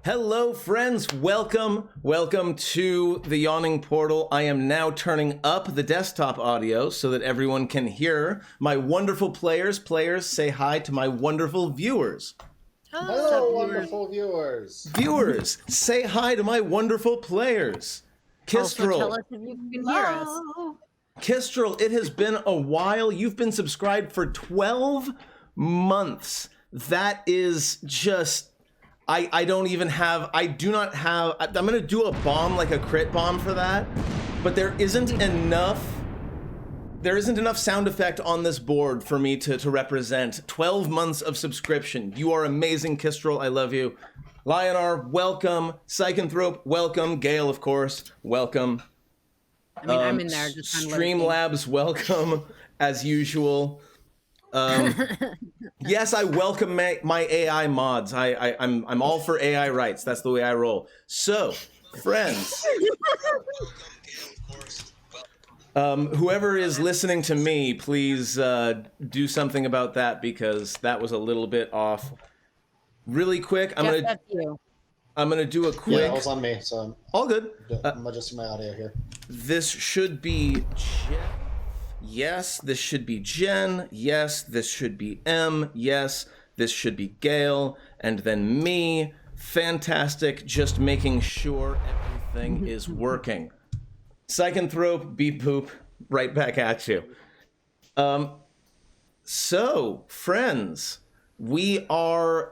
Hello, friends. Welcome to the Yawning Portal. I am now turning up the desktop audio so that everyone can hear my wonderful players. Players, say hi to my wonderful viewers. Hello, wonderful viewers. Viewers, say hi to my wonderful players. Also, tell Kistrel, us if you can hear us. Kistrel, it has been a while. You've been subscribed for 12 months. That is just... I do not have, I'm going to do a bomb, like a crit bomb for that, but there isn't enough sound effect on this board for me to represent 12 months of subscription. You are amazing, Kistrel, I love you. Lionar, welcome. Psychanthrope, welcome. Gale, of course, welcome. I mean, I'm in there. Just Streamlabs, welcome, as usual. Yes, I welcome my AI mods. I'm all for AI rights. That's the way I roll. So, friends, whoever is listening to me, please do something about that because that was a little bit off. Really quick, I'm gonna do a quick. Yeah, that was on me. So all good. I'm adjusting my audio here. This should be. Yes, this should be Jen. Yes, this should be M. Yes, this should be Gale. And then me. Fantastic. Just making sure everything is working. Psychanthrope, beep poop, right back at you. So, friends, we are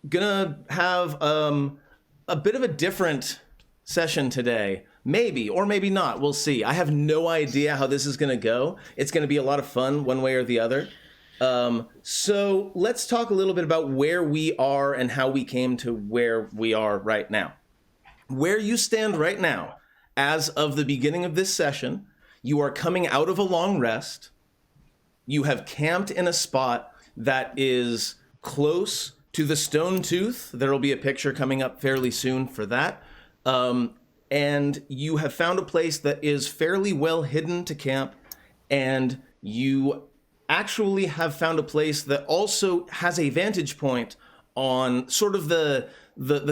gonna have a bit of a different session today. Maybe, or maybe not. We'll see. I have no idea how this is going to go. It's going to be a lot of fun one way or the other. So let's talk a little bit about where we are and how we came to where we are right now. Where you stand right now, as of the beginning of this session, you are coming out of a long rest. You have camped in a spot that is close to the Stone Tooth. There will be a picture coming up fairly soon for that. And you have found a place that is fairly well hidden to camp, and you actually have found a place that also has a vantage point on sort of the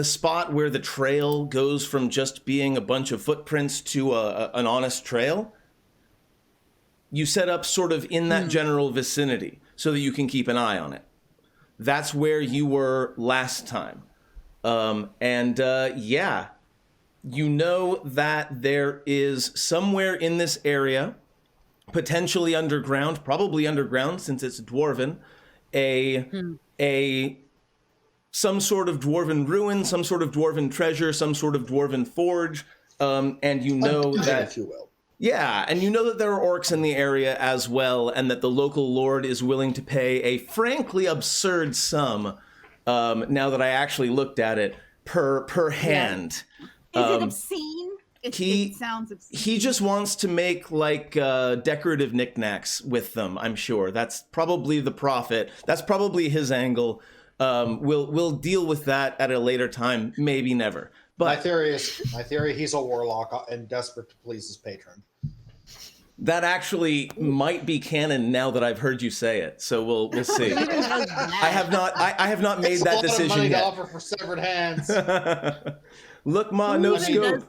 spot where the trail goes from just being a bunch of footprints to an honest trail. You set up sort of in that general vicinity so that you can keep an eye on it. That's where you were last time. Yeah. You know that there is somewhere in this area, potentially underground, probably underground since it's dwarven, some sort of dwarven ruin, some sort of dwarven treasure, some sort of dwarven forge, and you know that, if you will. Yeah, and you know that there are orcs in the area as well, and that the local lord is willing to pay a frankly absurd sum. Now that I actually looked at it, per hand. Is it obscene? It sounds obscene. He just wants to make like decorative knickknacks with them, I'm sure. That's probably the profit. That's probably his angle. We'll deal with that at a later time, maybe never. But my theory he's a warlock and desperate to please his patron. That actually might be canon now that I've heard you say it. So we'll see. I have not made that decision money yet. to offer for severed hands. Look, ma, no scope.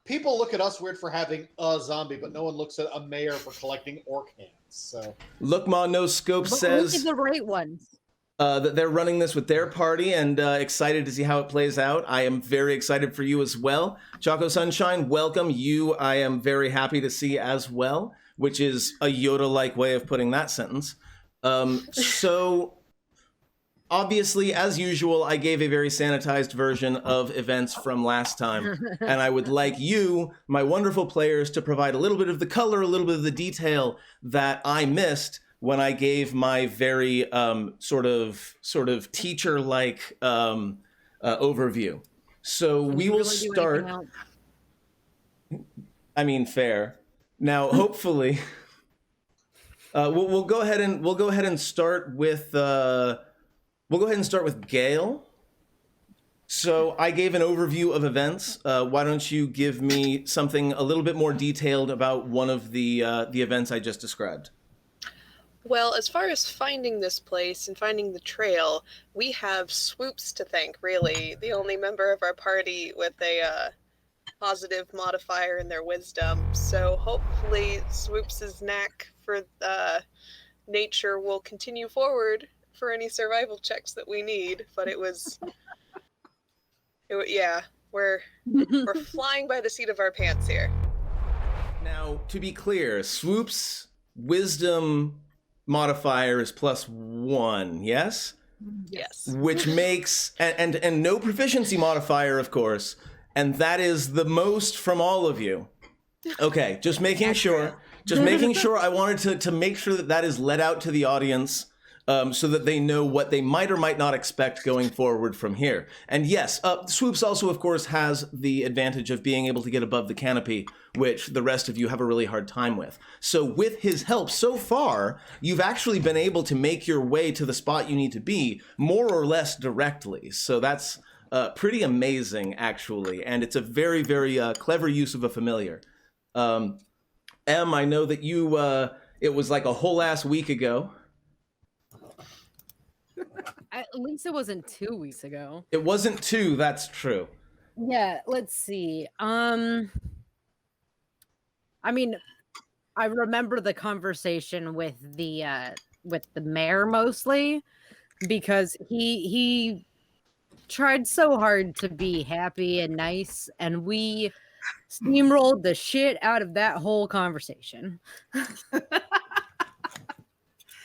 People look at us weird for having a zombie, but no one looks at a mayor for collecting orc hands. So Look, ma, no scope says look at the right ones. That they're running this with their party and excited to see how it plays out. I am very excited for you as well. Choco Sunshine, welcome. You, I am very happy to see as well, which is a Yoda-like way of putting that sentence. So, obviously, as usual, I gave a very sanitized version of events from last time, and I would like you, my wonderful players, to provide a little bit of the color, a little bit of the detail that I missed when I gave my very sort of teacher-like overview. So we will start. I mean, fair. Now, hopefully, we'll go ahead and start with Gale. So I gave an overview of events. Why don't you give me something a little bit more detailed about one of the events I just described? Well, as far as finding this place and finding the trail, we have Swoops to thank, really. The only member of our party with a positive modifier in their wisdom. So hopefully Swoops' knack for nature will continue forward for any survival checks that we need. But yeah, we're flying by the seat of our pants here. Now, to be clear, Swoop's wisdom modifier is +1, yes? Yes. Which makes and no proficiency modifier, of course, and that is the most from all of you. Okay, just making sure. Just making sure. I wanted to make sure that is let out to the audience, so that they know what they might or might not expect going forward from here. And yes, Swoops also, of course, has the advantage of being able to get above the canopy, which the rest of you have a really hard time with. So with his help, so far, you've actually been able to make your way to the spot you need to be more or less directly. So that's pretty amazing, actually. And it's a very, very clever use of a familiar. Em, I know that you, it was like a whole ass week ago. At least it wasn't 2 weeks ago. It wasn't 2, that's true. Yeah, let's see. I mean, I remember the conversation with the mayor mostly, because he tried so hard to be happy and nice, and we steamrolled the shit out of that whole conversation.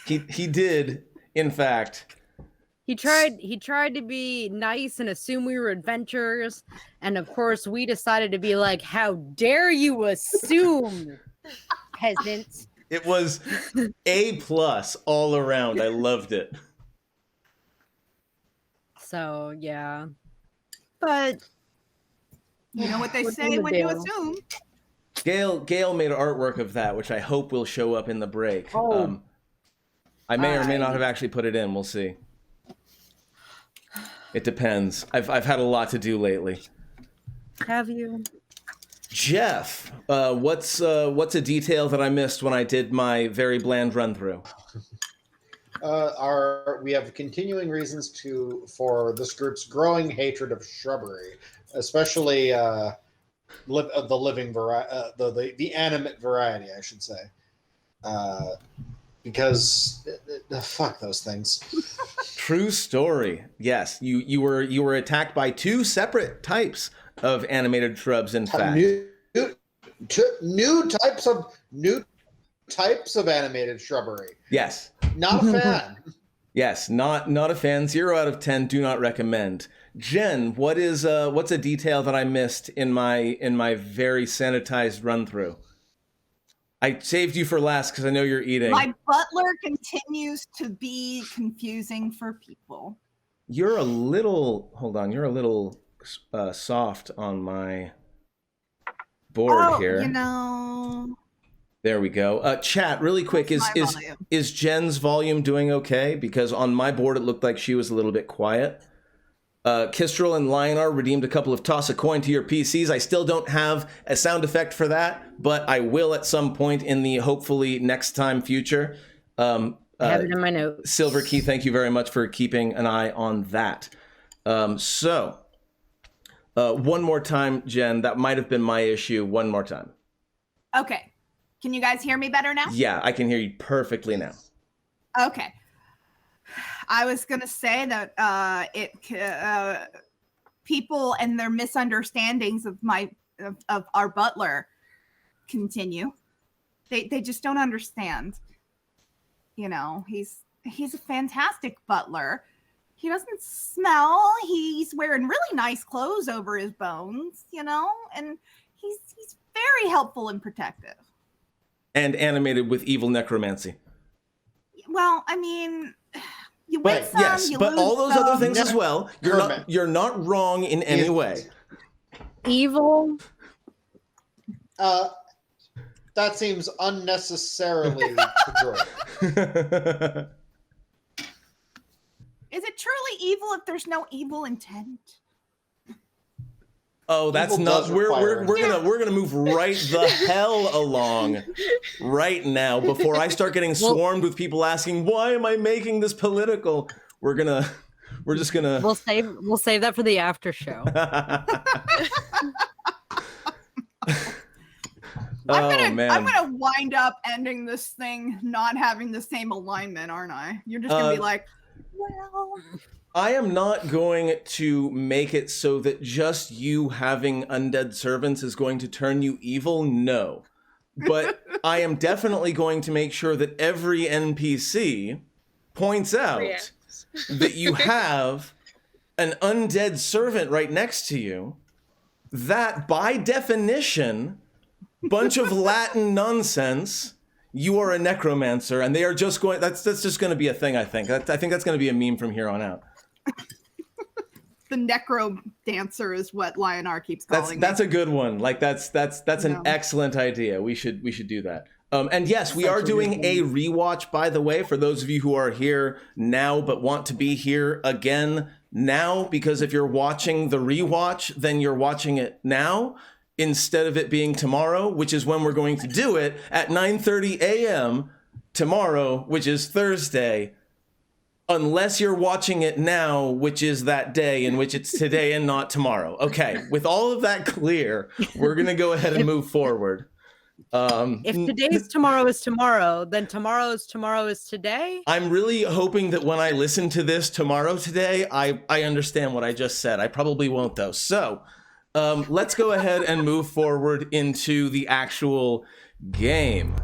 He did, in fact. He tried to be nice and assume we were adventurers, and of course we decided to be like, how dare you assume, peasants. It was A+ all around. I loved it. So yeah. But you know what they What say you when do? you assume. Gail made artwork of that, which I hope will show up in the break. Oh. I may or may not have actually put it in. We'll see. It depends. I've had a lot to do lately. Have you? Jeff, what's a detail that I missed when I did my very bland run through? We have continuing reasons for this group's growing hatred of shrubbery, especially the living variety, the animate variety, I should say, because fuck those things. True story. Yes, you were attacked by 2 separate types of animated shrubs. In fact, new types of animated shrubbery. Yes. Not a fan. Yes, not a fan. 0 out of 10. Do not recommend. Jen, what's a detail that I missed in my very sanitized run through? I saved you for last because I know you're eating. My butler continues to be confusing for people. You're a little. Hold on. You're a little soft on my board here. You know. There we go. Chat, really quick. Is Jen's volume doing okay? Because on my board it looked like she was a little bit quiet. Kistrel and Lionar redeemed a couple of toss a coin to your PCs. I still don't have a sound effect for that, but I will at some point in the hopefully next time future. I have it in my notes. Silver Key, thank you very much for keeping an eye on that. So, one more time, Jen, that might have been my issue. One more time. Okay. Can you guys hear me better now? Yeah, I can hear you perfectly now. Okay. I was going to say that people and their misunderstandings of our butler continue. They just don't understand. You know, he's a fantastic butler. He doesn't smell. He's wearing really nice clothes over his bones, you know, and he's very helpful and protective. And animated with evil necromancy. Well, I mean, you win some, yes, you but lose all those some. other things as well. You're not wrong in any way. Evil. That seems unnecessarily pejorative. Is it truly evil if there's no evil intent? Oh, that's Evil not. does We're require we're gonna move right the hell along right now before I start getting swarmed with people asking why am I making this political. We're just gonna. We'll save that for the after show. I'm man. gonna wind up ending this thing not having the same alignment, aren't I? You're just gonna be like, well, I am not going to make it so that just you having undead servants is going to turn you evil. No. But I am definitely going to make sure that every NPC points out Reacts. that you have an undead servant right next to you. That, by definition, bunch of Latin nonsense, you are a necromancer, and they are just going. That's just going to be a thing. I think that's going to be a meme from here on out. the necro dancer is what Lionar keeps calling That's me. a good one. Like that's an excellent idea. We should do that. And yes, we are doing a rewatch, by the way, for those of you who are here now but want to be here again now, because if you're watching the rewatch, then you're watching it now instead of it being tomorrow, which is when we're going to do it at 9:30 a.m. tomorrow, which is Thursday. Unless you're watching it now, which is that day in which it's today and not tomorrow. Okay, with all of that clear, we're going to go ahead and move forward. If today's tomorrow is tomorrow, then tomorrow's tomorrow is today. I'm really hoping that when I listen to this tomorrow today, I understand what I just said. I probably won't, though. So let's go ahead and move forward into the actual game.